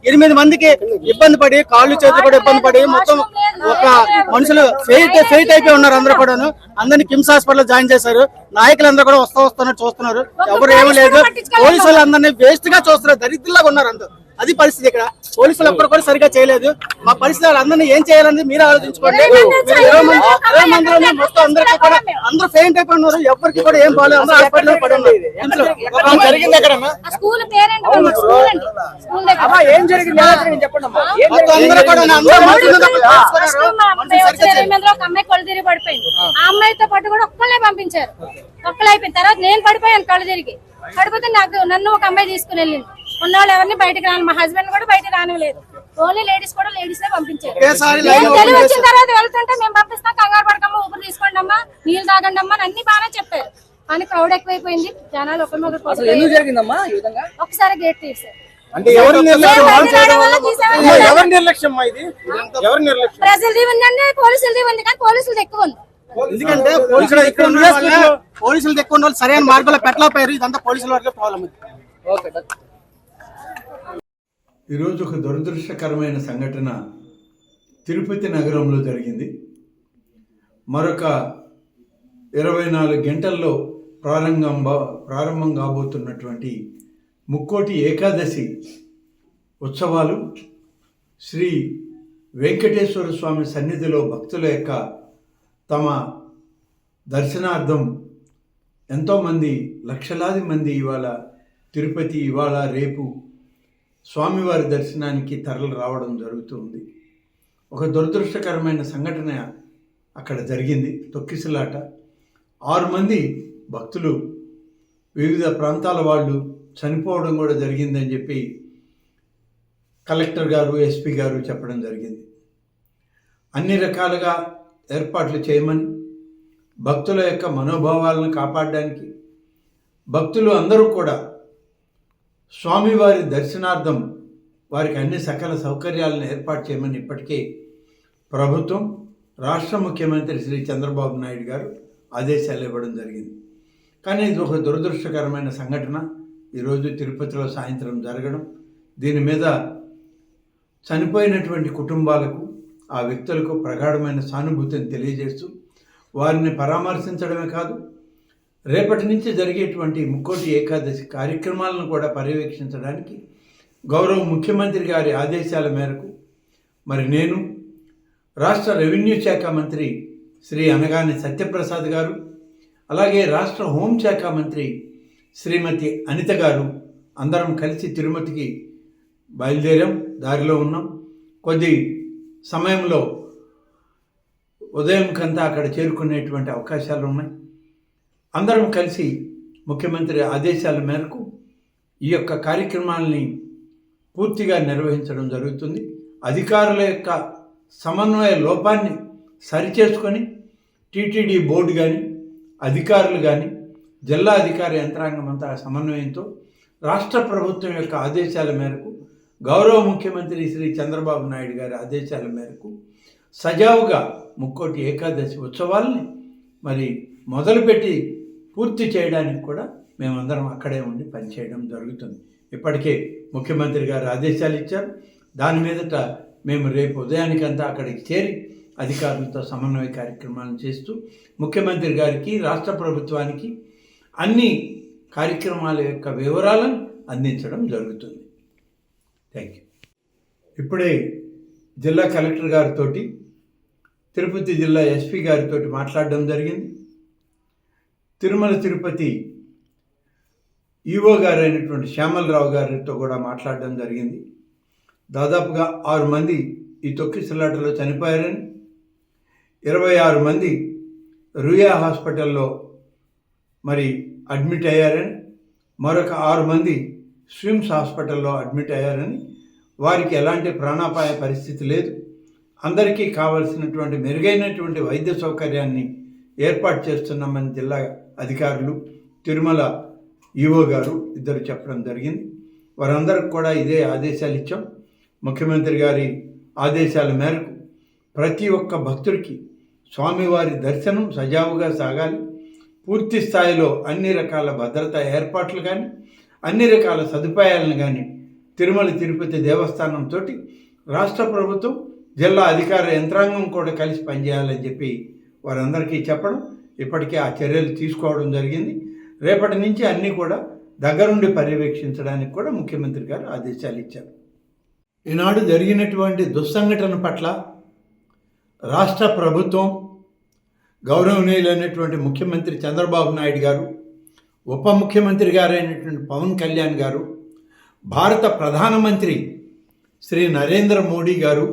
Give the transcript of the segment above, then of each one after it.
8 మందికి ఇబ్బంది పడి కాళ్ళు చేతులు కూడా ఇబ్బంది పడి మొత్తం ఒక మనుషులు ఫెయిట్ అయిపోయి ఉన్నారు. అందరూ కూడా అందరినీ కిమ్స్ హాస్పిటల్ జాయిన్ చేశారు. నాయకులందరూ కూడా వస్తున్నారు చూస్తున్నారు. ఎవరు ఏమీ లేదు. పోలీసులు అందరినీ వేస్ట్ గా చూస్తున్నారు. దరిద్రులాగా ఉన్నారు అందరూ. అది పరిస్థితి. ఇక్కడ పోలీసులు ఒక్కరు కూడా సరిగ్గా చేయలేదు. మా పరిస్థితి వాళ్ళందరినీ ఏం చేయాలని మీరు ఆలోచించుకోండి. 20 మందిలో మొత్తం అందరికీ కూడా అందరూ ఫెయింట్ అయిపోయి ఉన్నారు. ఎవరికి కూడా ఏం బాగాలేదు. అందరూ హాస్పిటల్ పడి ఉన్నారు. జరిగింది ఎక్కడ అమ్మాయితో పాటు కూడా ఒక్కళ్ళే పంపించారు. ఒక్కళ్ళు అయిపోయిన తర్వాత నేను పడిపోయాను. కళ్ళు తిరిగి పడిపోతే నన్ను ఒక అమ్మాయి తీసుకుని వెళ్ళింది. ఉన్నవాళ్ళు ఎవరిని బయటకు రాను. మా హస్బెండ్ కూడా బయటకు రానివ్వలేదు. ఓన్లీ లేడీస్ కూడా లేడీస్ పంపించారు. తెలివి వచ్చిన తర్వాత వెళ్తుంటే మేము పంపిస్తాం, కంగారు పడకమ్మా, ఊపిరి తీసుకోండి అమ్మా, నీళ్ళు తాగండి అమ్మా అన్ని బాగానే చెప్పారు. కానీ క్రౌడ్ ఎక్కువైపోయింది. జనాలు ఒకసారి గేట్ తీసారు. ప్రజలది ఉందండి, పోలీసులది ఉంది. కానీ పోలీసులది ఎక్కువ ఉంది. ఎందుకంటే పోలీసులు ఎక్కువ వాళ్ళు సరైన మార్గంలో పెట్టలేకపోయారు. ఇదంతా పోలీసుల వరకే ప్రాబ్లం. ఈరోజు ఒక దురదృష్టకరమైన సంఘటన తిరుపతి నగరంలో జరిగింది. మరొక 24 గంటల్లో ప్రారంభం కాబోతున్నటువంటి ముక్కోటి ఏకాదశి ఉత్సవాలు శ్రీ వెంకటేశ్వర స్వామి సన్నిధిలో భక్తుల యొక్క తమ దర్శనార్థం ఎంతోమంది లక్షలాది మంది ఇవాళ తిరుపతి ఇవాళ రేపు స్వామివారి దర్శనానికి తరలి రావడం జరుగుతుంది. ఒక దురదృష్టకరమైన సంఘటన అక్కడ జరిగింది. తొక్కిసలాట 6 మంది భక్తులు వివిధ ప్రాంతాల వాళ్ళు చనిపోవడం కూడా జరిగిందని చెప్పి కలెక్టర్ గారు, ఎస్పీ గారు చెప్పడం జరిగింది. అన్ని రకాలుగా ఏర్పాట్లు చేయమని, భక్తుల యొక్క మనోభావాలను కాపాడడానికి భక్తులు అందరూ కూడా స్వామివారి దర్శనార్థం వారికి అన్ని సకల సౌకర్యాలను ఏర్పాటు చేయమని ఇప్పటికే ప్రభుత్వం, రాష్ట్ర ముఖ్యమంత్రి శ్రీ చంద్రబాబు నాయుడు గారు ఆదేశాలు ఇవ్వడం జరిగింది. కానీ ఇది ఒక దురదృష్టకరమైన సంఘటన ఈరోజు తిరుపతిలో సాయంత్రం జరగడం, దీని మీద చనిపోయినటువంటి కుటుంబాలకు, ఆ వ్యక్తులకు ప్రగాఢమైన సానుభూతిని తెలియజేస్తూ వారిని పరామర్శించడమే కాదు, రేపటి నుంచి జరిగేటువంటి ముక్కోటి ఏకాదశి కార్యక్రమాలను కూడా పర్యవేక్షించడానికి గౌరవ ముఖ్యమంత్రి గారి ఆదేశాల మేరకు మరి నేను, రాష్ట్ర రెవెన్యూ శాఖ మంత్రి శ్రీ అనగాని సత్యప్రసాద్ గారు, అలాగే రాష్ట్ర హోంశాఖ మంత్రి శ్రీమతి అనిత గారు అందరం కలిసి తిరుమతికి బయలుదేరాం. దారిలో ఉన్నాం. కొద్ది సమయంలో ఉదయం కంతా అక్కడ చేరుకునేటువంటి అవకాశాలు ఉన్నాయి. అందరం కలిసి ముఖ్యమంత్రి ఆదేశాల మేరకు ఈ యొక్క కార్యక్రమాలని పూర్తిగా నిర్వహించడం జరుగుతుంది. అధికారుల యొక్క సమన్వయ లోపాన్ని సరిచేసుకొని టీటీడీ బోర్డు కానీ, అధికారులు కానీ, జిల్లా అధికార యంత్రాంగం అంతా సమన్వయంతో రాష్ట్ర ప్రభుత్వం యొక్క ఆదేశాల మేరకు, గౌరవ ముఖ్యమంత్రి శ్రీ చంద్రబాబు నాయుడు గారి ఆదేశాల మేరకు సజావుగా ముక్కోటి ఏకాదశి ఉత్సవాల్ని మరి మొదలుపెట్టి పూర్తి చేయడానికి కూడా మేమందరం అక్కడే ఉండి పనిచేయడం జరుగుతుంది. ఇప్పటికే ముఖ్యమంత్రి గారు ఆదేశాలు ఇచ్చారు. దాని మీదట మేము రేపు ఉదయానికంతా అక్కడికి చేరి అధికారులతో సమన్వయ కార్యక్రమాలను చేస్తూ ముఖ్యమంత్రి గారికి, రాష్ట్ర ప్రభుత్వానికి అన్ని కార్యక్రమాల యొక్క వివరాలను అందించడం జరుగుతుంది. Thank you. ఇప్పుడే జిల్లా కలెక్టర్ గారితో, తిరుపతి జిల్లా ఎస్పీ గారితో మాట్లాడడం జరిగింది. తిరుమల తిరుపతి ఈవో గారు అయినటువంటి శ్యామలరావు గారితో కూడా మాట్లాడడం జరిగింది. దాదాపుగా 6 మంది ఈ తొక్కిసలాటలో చనిపోయారని, 26 మంది రుయా హాస్పిటల్లో మరి అడ్మిట్ అయ్యారని, మరొక 6 మంది స్విమ్స్ హాస్పిటల్లో అడ్మిట్ అయ్యారని, వారికి ఎలాంటి ప్రాణాపాయ పరిస్థితి లేదు, అందరికీ కావలసినటువంటి మెరుగైనటువంటి వైద్య సౌకర్యాన్ని ఏర్పాటు చేస్తున్నామని జిల్లా అధికారులు, తిరుమల ఈవో గారు ఇద్దరు చెప్పడం జరిగింది. వారందరికి కూడా ఇదే ఆదేశాలు ఇచ్చాం. ముఖ్యమంత్రి గారి ఆదేశాల మేరకు ప్రతి ఒక్క భక్తుడికి స్వామివారి దర్శనం సజావుగా సాగాలి, పూర్తి స్థాయిలో అన్ని రకాల భద్రతా ఏర్పాట్లు కానీ, అన్ని రకాల సదుపాయాలను కానీ తిరుమల తిరుపతి దేవస్థానంతో రాష్ట్ర ప్రభుత్వం జిల్లా అధికార యంత్రాంగం కూడా కలిసి పనిచేయాలని చెప్పి వారందరికీ చెప్పడం, ఇప్పటికే ఆ చర్యలు తీసుకోవడం జరిగింది. రేపటి నుంచి అన్నీ కూడా దగ్గరుండి పర్యవేక్షించడానికి కూడా ముఖ్యమంత్రి గారు ఆదేశాలు ఇచ్చారు. ఈనాడు జరిగినటువంటి దుస్సంఘటన పట్ల రాష్ట్ర ప్రభుత్వం, గౌరవనీయులైనటువంటి ముఖ్యమంత్రి చంద్రబాబు నాయుడు గారు, ఉప ముఖ్యమంత్రి గారైనటువంటి పవన్ కళ్యాణ్ గారు, భారత ప్రధానమంత్రి శ్రీ నరేంద్ర మోడీ గారు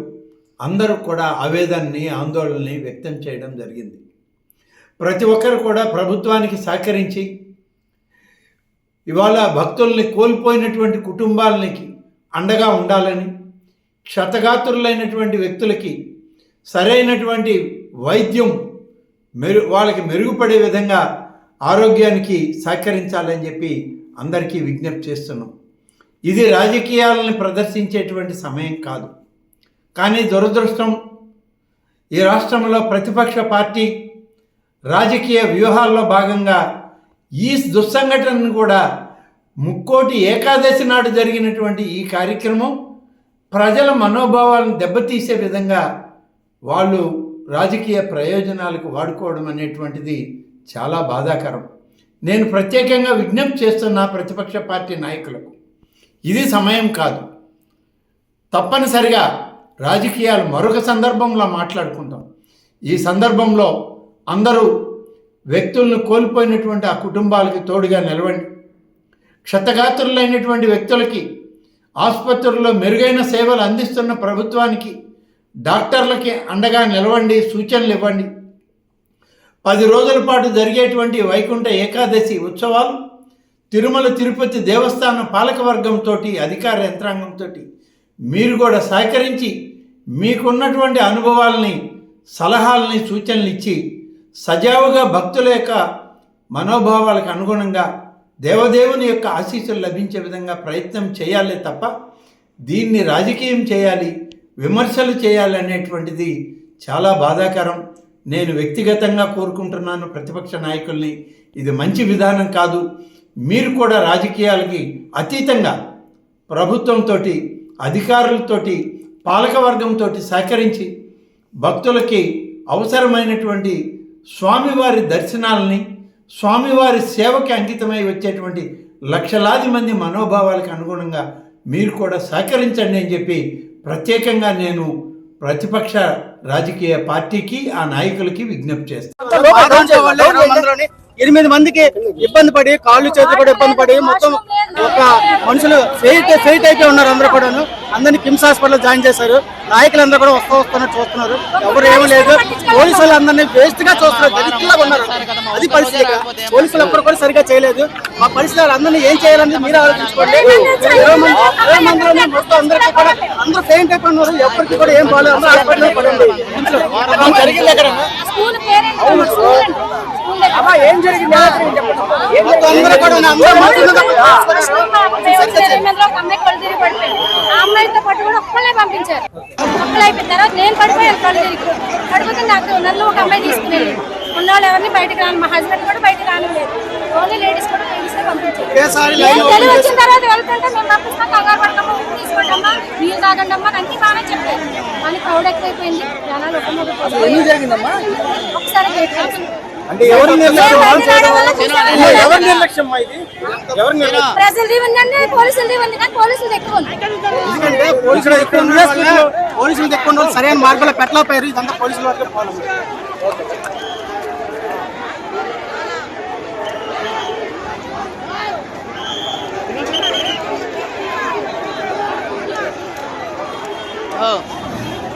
అందరూ కూడా ఆవేదనని, ఆందోళనని వ్యక్తం చేయడం జరిగింది. ప్రతి ఒక్కరు కూడా ప్రభుత్వానికి సహకరించి ఇవాళ భక్తుల్ని కోల్పోయినటువంటి కుటుంబాలకి అండగా ఉండాలని, క్షతగాత్రులైనటువంటి వ్యక్తులకి సరైనటువంటి వైద్యం వాళ్ళకి మెరుగుపడే విధంగా ఆరోగ్యానికి సహకరించాలని చెప్పి అందరికీ విజ్ఞప్తి చేస్తున్నాం. ఇది రాజకీయాలను ప్రదర్శించేటువంటి సమయం కాదు. కానీ దురదృష్టం, ఈ రాష్ట్రంలో ప్రతిపక్ష పార్టీ రాజకీయ వ్యూహాల్లో భాగంగా ఈ దుస్సంఘటనను కూడా ముక్కోటి ఏకాదశి నాడు జరిగినటువంటి ఈ కార్యక్రమం ప్రజల మనోభావాలను దెబ్బతీసే విధంగా వాళ్ళు రాజకీయ ప్రయోజనాలకు వాడుకోవడం అనేటువంటిది చాలా బాధాకరం. నేను ప్రత్యేకంగా విజ్ఞప్తి చేస్తున్న ప్రతిపక్ష పార్టీ నాయకులకు, ఇది సమయం కాదు. తప్పనిసరిగా రాజకీయాలు మరొక సందర్భంలో మాట్లాడుకుంటాం. ఈ సందర్భంలో అందరూ వ్యక్తులను కోల్పోయినటువంటి ఆ కుటుంబాలకి తోడుగా నిలవండి. క్షతగాత్రులైనటువంటి వ్యక్తులకి ఆసుపత్రుల్లో మెరుగైన సేవలు అందిస్తున్న ప్రభుత్వానికి, డాక్టర్లకి అండగా నిలవండి, సూచనలు ఇవ్వండి. 10 రోజుల పాటు జరిగేటువంటి వైకుంఠ ఏకాదశి ఉత్సవాలు తిరుమల తిరుపతి దేవస్థానం పాలకవర్గంతో, అధికార యంత్రాంగంతో మీరు కూడా సహకరించి మీకున్నటువంటి అనుభవాలని, సలహాలని, సూచనలు ఇచ్చి సజావుగా భక్తుల యొక్క మనోభావాలకు అనుగుణంగా దేవదేవుని యొక్క ఆశీస్సులు లభించే విధంగా ప్రయత్నం చేయాలి తప్ప దీన్ని రాజకీయం చేయాలి, విమర్శలు చేయాలి అనేటువంటిది చాలా బాధాకరం. నేను వ్యక్తిగతంగా కోరుకుంటున్నాను ప్రతిపక్ష నాయకుల్ని, ఇది మంచి విధానం కాదు. మీరు కూడా రాజకీయాలకి అతీతంగా ప్రభుత్వంతో, అధికారులతోటి, పాలకవర్గంతో సహకరించి భక్తులకి అవసరమైనటువంటి స్వామివారి దర్శనాలని, స్వామివారి సేవకి అంకితమై వచ్చేటువంటి లక్షలాది మంది మనోభావాలకు అనుగుణంగా మీరు కూడా సహకరించండి అని చెప్పి ప్రత్యేకంగా నేను ప్రతిపక్ష రాజకీయ పార్టీకి, ఆ నాయకులకి విజ్ఞప్తి చేస్తాను. 8 మందికి ఇబ్బంది పడి, కాళ్ళు చేతులు కూడా ఇబ్బంది పడి మొత్తం ఒక మనుషులు ఫెయిట్ అయిపోయి ఉన్నారు. అందరూ కూడా అందరినీ కిమ్స్ హాస్పిటల్ జాయిన్ చేశారు. నాయకులందరూ కూడా వస్తున్నారు, చూస్తున్నారు. ఎవరు ఏమీ లేదు. పోలీసులు అందరినీ వేస్ట్ గా చూస్తున్నారు, దరిద్రంగా ఉన్నారు. అది పరిస్థితి. పోలీసులు ఎప్పుడు కూడా సరిగా చేయలేదు. మా పరిస్థితులు అందరినీ ఏం చేయాలని మీరు ఆలోచించుకోండి. 20 మందిలోనే మొత్తం అందరికీ కూడా అందరూ ఫెయిట్ అయిపోయి ఉన్నారు. ఎవరికి కూడా ఏం బాగాలేదు. అందరూ హాస్పిటల్ పడండి. జరిగింది ఎక్కడ ఏం జరిగింది? అమ్మాయితో పాటు కూడా ఒక్కళ్ళే పంపించారు. ఒక్కళ్ళు అయిపోయిన తర్వాత నేను పడిపోయాను. పడిపోతే నన్ను ఒక అమ్మాయి తీసుకుని వెళ్ళి ఉన్నవాళ్ళు ఎవరిని బయటకు రాను, మా హస్బెండ్ కూడా బయటకు రానిలేదు. ఓన్లీ లేడీస్ కూడా లేడీసే పంపించారు. తెలివి వచ్చిన తర్వాత వెళ్తుంటే మేము పంపిస్తాం, కంగారు పడతాము, తీసుకోండి అమ్మా, నీళ్ళు తాగండి అమ్మా, అన్ని బాగానే చెప్పారు. కానీ క్రౌడ్ ఎక్కువైపోయింది. జనాలు ఒకసారి ప్రజలది ఉందండి, పోలీసులది ఉంది. కానీ పోలీసులు ఎక్కువ ఉంది. ఎందుకంటే పోలీసులు ఎక్కువ సరైన మార్గంలో పెట్టలేకపోయారు. ఇదంతా పోలీసుల వరకు పోవాలి.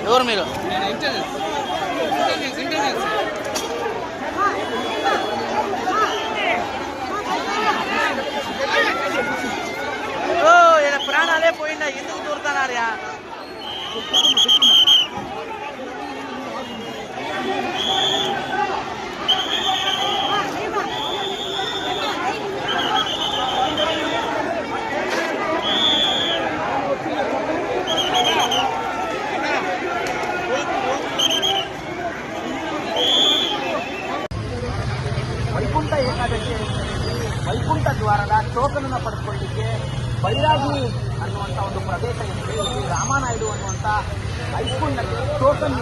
ఎవరు మీరు? ప్రాణాలే పోయిందా? ఎందుకు దూరుతున్నారా? ವೈಕುಂಠ ಏಕಾದಶಿ ವೈಕುಂಠ ದ್ವಾರದ ಟೋಕನ್ ಪಡ್ಕೊಳ್ಳಿಕ್ಕೆ ಅನ್ನುವಂಥ ಒಂದು ಪ್ರದೇಶ ಏನಿದೆ ಇಲ್ಲಿ ರಾಮಾನಾಯ್ಡು ಅನ್ನುವಂಥ ಹೈಸ್ಕೂಲ್ನಲ್ಲಿ ಟೋಕನ್